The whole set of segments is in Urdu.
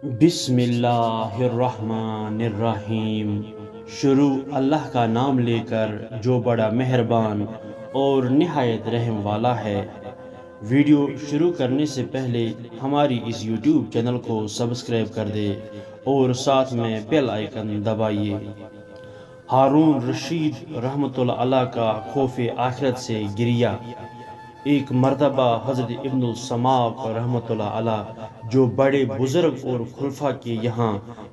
بسم اللہ الرحمن الرحیم۔ شروع اللہ کا نام لے کر جو بڑا مہربان اور نہایت رحم والا ہے۔ ویڈیو شروع کرنے سے پہلے ہماری اس یوٹیوب چینل کو سبسکرائب کر دے اور ساتھ میں بیل آئیکن دبائیے۔ ہارون رشید رحمۃ اللہ علیہ کا خوف آخرت سے گریہ۔ ایک مرتبہ حضرت ابن السماق رحمۃ اللہ علیہ جو بڑے بزرگ اور خلفاء کے یہاں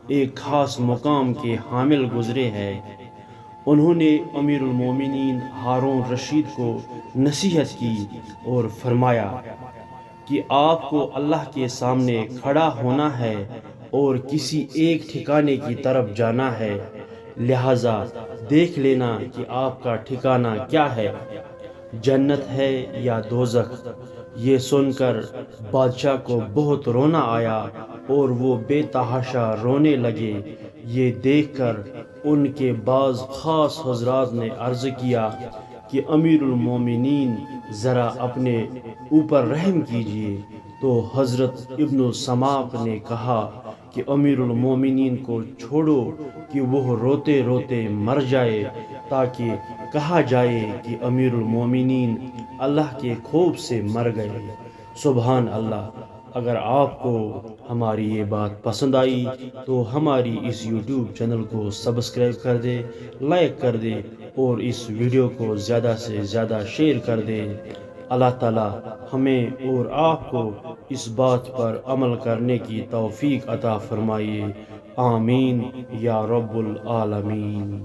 ایک خاص مقام کے حامل گزرے ہیں، انہوں نے امیر المومنین ہارون رشید کو نصیحت کی اور فرمایا کہ آپ کو اللہ کے سامنے کھڑا ہونا ہے اور کسی ایک ٹھکانے کی طرف جانا ہے، لہٰذا دیکھ لینا کہ آپ کا ٹھکانہ کیا ہے، جنت ہے یا دوزخ۔ یہ سن کر بادشاہ کو بہت رونا آیا اور وہ بے تحاشا رونے لگے۔ یہ دیکھ کر ان کے بعض خاص حضرات نے عرض کیا کہ امیر المومنین ذرا اپنے اوپر رحم کیجیے، تو حضرت ابن السماق نے کہا کہ امیر المومنین کو چھوڑو کہ وہ روتے روتے مر جائے، تاکہ کہا جائے کہ امیر المومنین اللہ کے خوف سے مر گئے۔ سبحان اللہ۔ اگر آپ کو ہماری یہ بات پسند آئی تو ہماری اس یوٹیوب چینل کو سبسکرائب کر دے، لائک کر دے اور اس ویڈیو کو زیادہ سے زیادہ شیئر کر دے۔ اللہ تعالی ہمیں اور آپ کو اس بات پر عمل کرنے کی توفیق عطا فرمائے۔ آمین یا رب العالمین۔